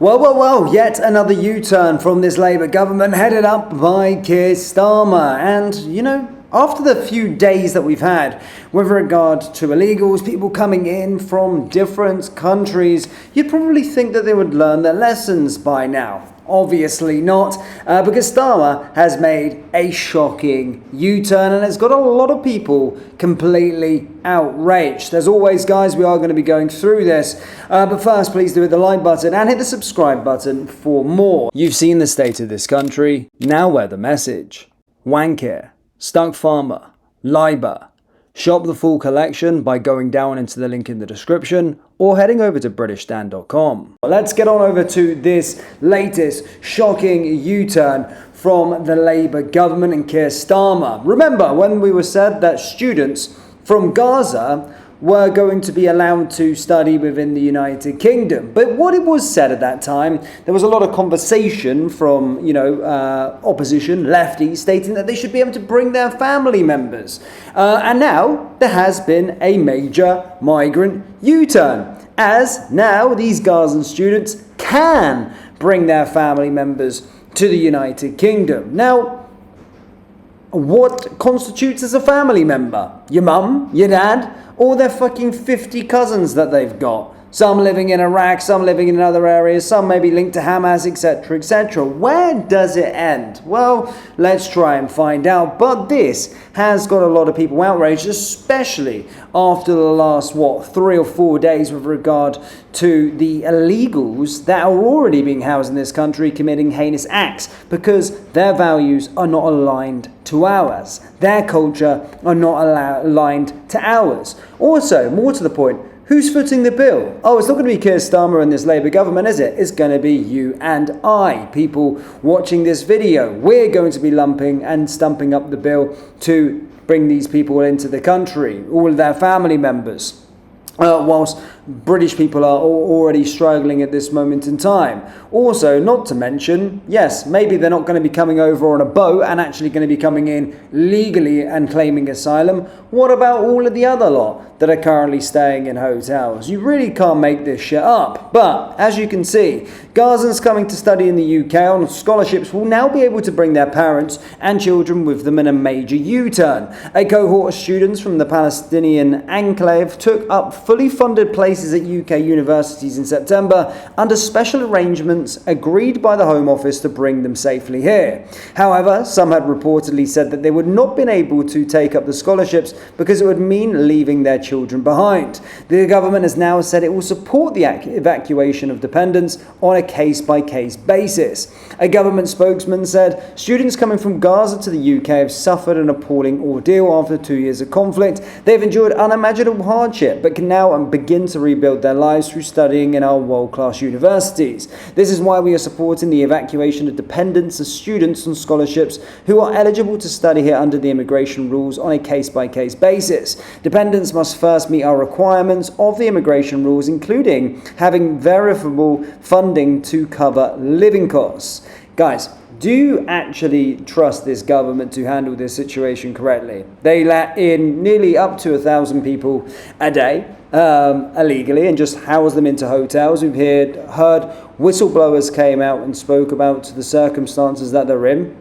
Well, yet another U-turn from this Labour government headed up by Keir Starmer. And, after the few days that we've had with regard to illegals, people coming in from different countries, you'd probably think that they would learn their lessons by now. Obviously not, because Starmer has made a shocking U-turn and has got a lot of people completely outraged. As always, guys, we are going to be going through this, but first, please do hit the like button and hit the subscribe button for more. You've seen the state of this country, now wear the message. Wankir, Stuck Farmer, Liber. Shop the full collection by going down into the link in the description or heading over to BritishStan.com. Let's get on over to this latest shocking U-turn from the Labour government and Keir Starmer. Remember when we were said that students from Gaza were going to be allowed to study within the United Kingdom. But what it was said at that time, there was a lot of conversation from, opposition, lefties, stating that they should be able to bring their family members. And now there has been a major migrant U-turn, as now these Gazan students can bring their family members to the United Kingdom. Now, what constitutes as a family member? Your mum, your dad, or their fucking 50 cousins that they've got. Some living in Iraq, some living in other areas, some may be linked to Hamas, etc., etc. Where does it end? Well, let's try and find out. But this has got a lot of people outraged, especially after the last, 3 or 4 days with regard to the illegals that are already being housed in this country committing heinous acts because their values are not aligned to ours. Their culture are not aligned to ours. Also, more to the point, who's footing the bill? Oh, it's not going to be Keir Starmer and this Labour government, is it? It's going to be you and I, people watching this video. We're going to be lumping and stumping up the bill to bring these people into the country, all of their family members. Whilst British people are already struggling at this moment in time. Also, not to mention, yes, maybe they're not going to be coming over on a boat and actually going to be coming in legally and claiming asylum. What about all of the other lot that are currently staying in hotels? You really can't make this shit up. But, as you can see, Gazans coming to study in the UK on scholarships will now be able to bring their parents and children with them in a major U-turn. A cohort of students from the Palestinian enclave took up fully funded places at UK universities in September under special arrangements agreed by the Home Office to bring them safely here. However, some had reportedly said that they would not been able to take up the scholarships because it would mean leaving their children behind. The government has now said it will support the evacuation of dependents on a case-by-case basis. A government spokesman said, students coming from Gaza to the UK have suffered an appalling ordeal after 2 years of conflict. They've endured unimaginable hardship, but can now begin to rebuild their lives through studying in our world-class universities. This is why we are supporting the evacuation of dependents and students on scholarships who are eligible to study here under the immigration rules on a case-by-case basis. Dependents must first meet our requirements of the immigration rules, including having verifiable funding to cover living costs. Guys, do you actually trust this government to handle this situation correctly? They let in nearly up to 1,000 people a day illegally and just house them into hotels. We've heard whistleblowers came out and spoke about the circumstances that they're in.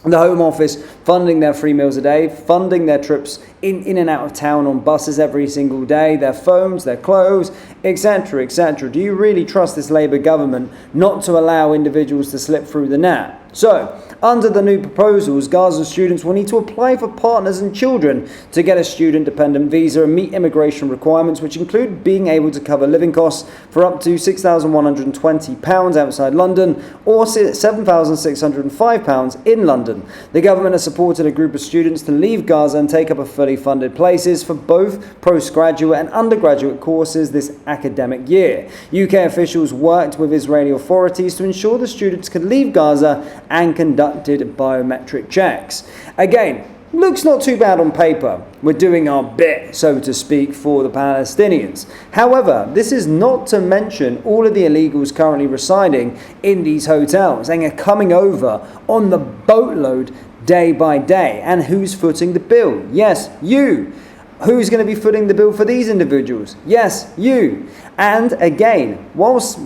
The Home Office funding their 3 meals a day, funding their trips in and out of town on buses every single day, their phones, their clothes, etc., etc. Do you really trust this Labour government not to allow individuals to slip through the net? So, under the new proposals, Gaza students will need to apply for partners and children to get a student-dependent visa and meet immigration requirements, which include being able to cover living costs for up to £6,120 outside London or £7,605 in London. The government has supported a group of students to leave Gaza and take up a fully funded places for both postgraduate and undergraduate courses this academic year. UK officials worked with Israeli authorities to ensure the students could leave Gaza and conducted biometric checks. Again, looks not too bad on paper. We're doing our bit, so to speak, for the Palestinians. However, this is not to mention all of the illegals currently residing in these hotels and are coming over on the boatload day by day. And who's footing the bill? Yes, you. Who's going to be footing the bill for these individuals? Yes, you. And again, whilst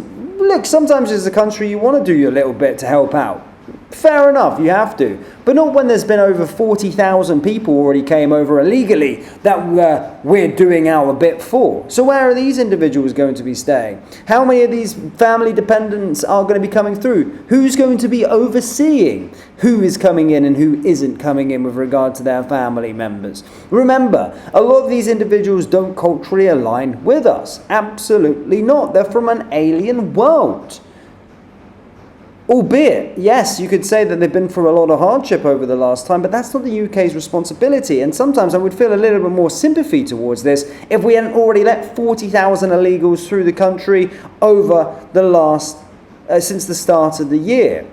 look, sometimes as a country you want to do your little bit to help out. Fair enough, you have to. But not when there's been over 40,000 people already came over illegally that we're doing our bit for. So where are these individuals going to be staying? How many of these family dependents are going to be coming through? Who's going to be overseeing who is coming in and who isn't coming in with regard to their family members? Remember, a lot of these individuals don't culturally align with us. Absolutely not. They're from an alien world. Albeit, yes, you could say that they've been through a lot of hardship over the last time, but that's not the UK's responsibility. And sometimes I would feel a little bit more sympathy towards this if we hadn't already let 40,000 illegals through the country over the last, since the start of the year.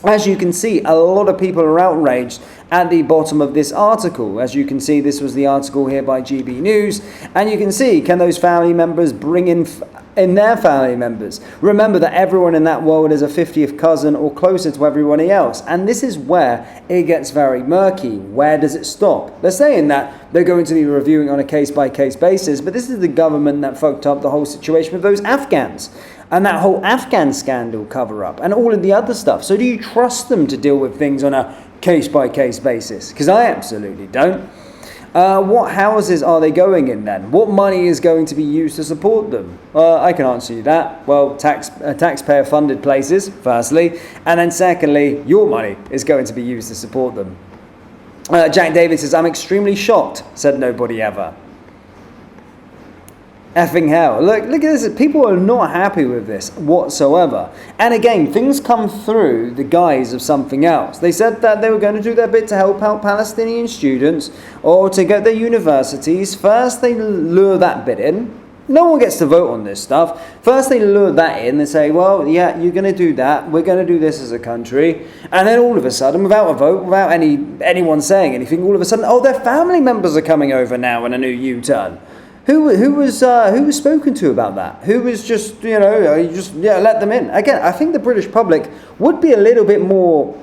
As you can see, a lot of people are outraged at the bottom of this article. As you can see, this was the article here by GB News. And you can see, can those family members bring in their family members? Remember that everyone in that world is a 50th cousin or closer to everybody else. And this is where it gets very murky. Where does it stop? They're saying that they're going to be reviewing on a case-by-case basis, but this is the government that fucked up the whole situation with those Afghans. And that whole Afghan scandal cover-up and all of the other stuff. So do you trust them to deal with things on a case-by-case basis? Because I absolutely don't. What houses are they going in then? What money is going to be used to support them? I can answer you that. Well, taxpayer-funded places, firstly. And then secondly, your money is going to be used to support them. Jack David says, I'm extremely shocked, said nobody ever. Effing hell. Look at this. People are not happy with this whatsoever. And again, things come through the guise of something else. They said that they were going to do their bit to help out Palestinian students or to get their universities. First, they lure that bit in. No one gets to vote on this stuff. First, they lure that in. They say, well, yeah, you're going to do that. We're going to do this as a country. And then all of a sudden, without a vote, without anyone saying anything, all of a sudden, oh, their family members are coming over now in a new U-turn. Who was spoken to about that? Who was just, let them in? Again, I think the British public would be a little bit more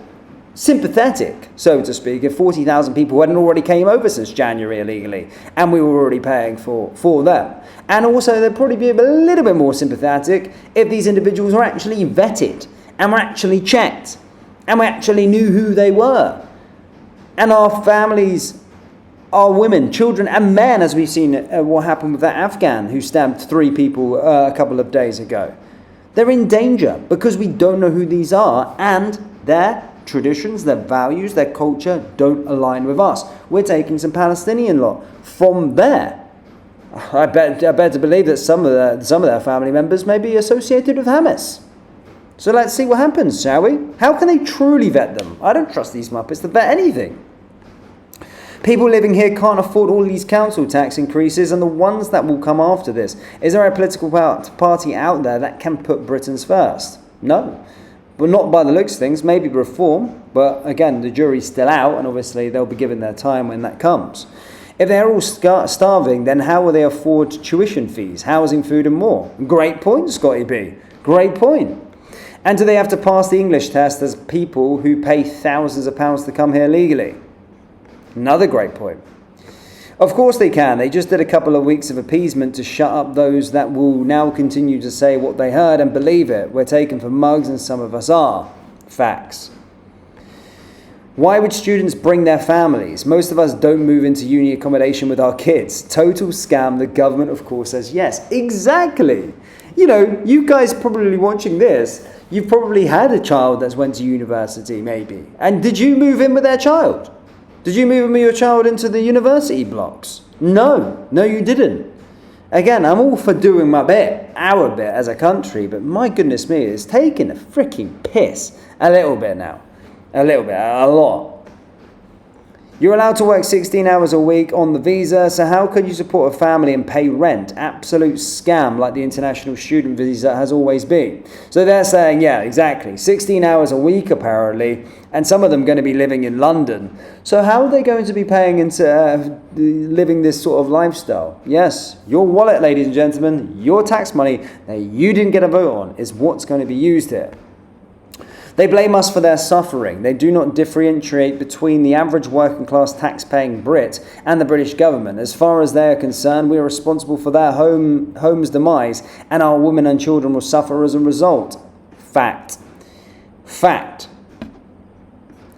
sympathetic, so to speak, if 40,000 people hadn't already came over since January illegally, and we were already paying for them. And also, they'd probably be a little bit more sympathetic if these individuals were actually vetted, and were actually checked, and we actually knew who they were. And our families, our women, children and men, as we've seen what happened with that Afghan who stabbed 3 people a couple of days ago. They're in danger because we don't know who these are, and their traditions, their values, their culture don't align with us. We're taking some Palestinian lot from there. I bet to believe that some of their family members may be associated with Hamas. So let's see what happens, shall we? How can they truly vet them? I don't trust these Muppets to vet anything. People living here can't afford all these council tax increases and the ones that will come after this. Is there a political party out there that can put Britons first? No. But not by the looks of things. Maybe reform. But again, the jury's still out, and obviously they'll be given their time when that comes. If they're all starving, then how will they afford tuition fees, housing, food and more? Great point, Scotty B. Great point. And do they have to pass the English test as people who pay thousands of pounds to come here legally? Another great point. Of course they can. They just did a couple of weeks of appeasement to shut up those that will now continue to say what they heard and believe it. We're taken for mugs and some of us are. Facts. Why would students bring their families? Most of us don't move into uni accommodation with our kids. Total scam. The government, of course, says yes. Exactly. You guys probably watching this, you've probably had a child that's went to university maybe. And did you move in with their child? Did you move your child into the university blocks? No, you didn't. Again, I'm all for doing my bit, our bit as a country, but my goodness me, it's taking a freaking piss a little bit now. A little bit, a lot. You're allowed to work 16 hours a week on the visa, so how could you support a family and pay rent? Absolute scam, like the international student visa has always been. So they're saying, yeah, exactly, 16 hours a week apparently, and some of them going to be living in London. So how are they going to be paying into living this sort of lifestyle? Yes, your wallet, ladies and gentlemen, your tax money that you didn't get a vote on is what's going to be used here. They blame us for their suffering. They do not differentiate between the average working class tax-paying Brit and the British government. As far as they are concerned, we are responsible for their home's demise, and our women and children will suffer as a result. Fact. Fact.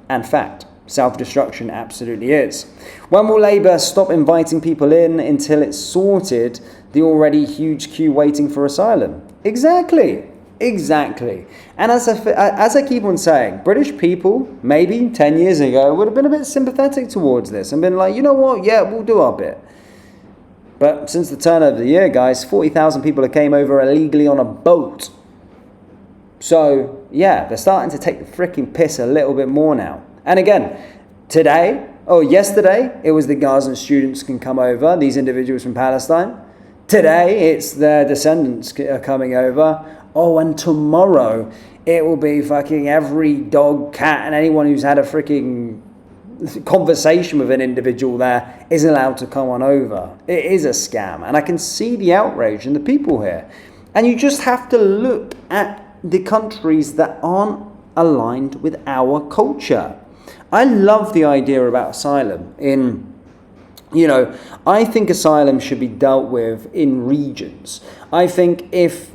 And fact. Self-destruction absolutely is. When will Labour stop inviting people in until it's sorted the already huge queue waiting for asylum? Exactly. And as I keep on saying, British people, maybe 10 years ago, would have been a bit sympathetic towards this and been like, you know what, yeah, we'll do our bit. But since the turn of the year, guys, 40,000 people have came over illegally on a boat. So, yeah, they're starting to take the freaking piss a little bit more now. And again, yesterday, it was the Gazan students can come over, these individuals from Palestine. Today, it's their descendants are coming over. Oh, and tomorrow, it will be fucking every dog, cat, and anyone who's had a freaking conversation with an individual there is allowed to come on over. It is a scam. And I can see the outrage in the people here. And you just have to look at the countries that aren't aligned with our culture. I love the idea about asylum I think asylum should be dealt with in regions. I think if,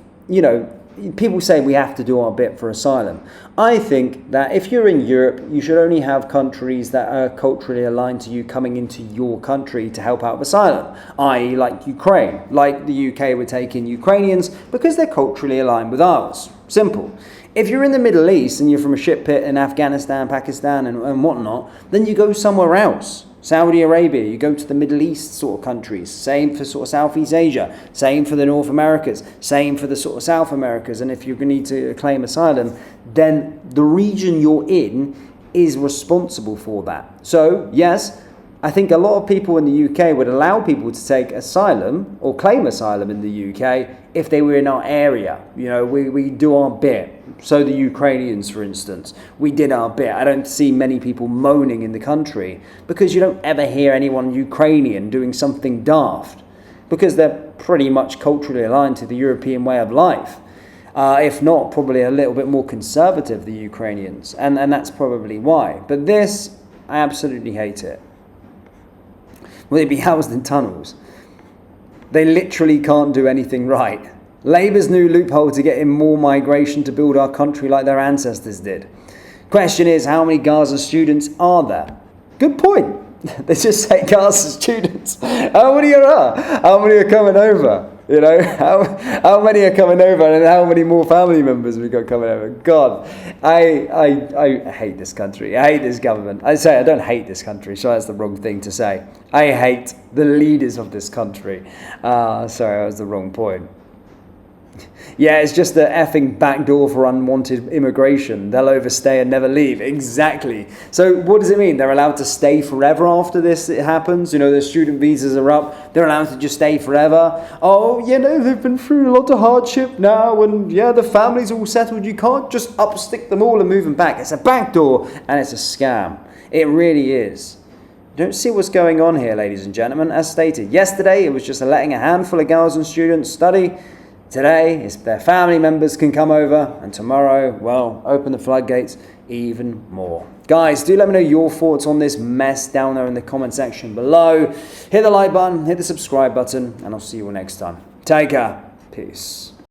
people say we have to do our bit for asylum. I think that if you're in Europe, you should only have countries that are culturally aligned to you coming into your country to help out with asylum, i.e. like Ukraine, like the UK would take in Ukrainians because they're culturally aligned with ours. Simple. If you're in the Middle East and you're from a shit pit in Afghanistan, Pakistan and whatnot, then you go somewhere else. Saudi Arabia, you go to the Middle East sort of countries. Same for sort of Southeast Asia. Same for the North Americas. Same for the sort of South Americas. And if you need to claim asylum, then the region you're in is responsible for that. So, yes, I think a lot of people in the UK would allow people to take asylum or claim asylum in the UK if they were in our area. We do our bit. So the Ukrainians, for instance, we did our bit. I don't see many people moaning in the country because you don't ever hear anyone Ukrainian doing something daft because they're pretty much culturally aligned to the European way of life. If not, probably a little bit more conservative, the Ukrainians. And that's probably why. But this, I absolutely hate it. Will they be housed in tunnels? They literally can't do anything right. Labour's new loophole to get in more migration to build our country like their ancestors did. Question is, how many Gaza students are there? Good point. They just say Gaza students. How many are? How many are coming over? How many are coming over, and how many more family members we got coming over? God, I hate this country. I hate this government. I don't hate this country. So that's the wrong thing to say. I hate the leaders of this country. Sorry, that was the wrong point. Yeah, it's just the effing backdoor for unwanted immigration. They'll overstay and never leave. Exactly. So what does it mean? They're allowed to stay forever after this happens? The student visas are up. They're allowed to just stay forever. Oh, they've been through a lot of hardship now. And the family's all settled. You can't just upstick them all and move them back. It's a backdoor and it's a scam. It really is. You don't see what's going on here, ladies and gentlemen. As stated, yesterday it was just letting a handful of Gazan students study. Today, it's their family members can come over, and tomorrow, open the floodgates even more. Guys, do let me know your thoughts on this mess down there in the comment section below. Hit the like button, hit the subscribe button, and I'll see you all next time. Take care. Peace.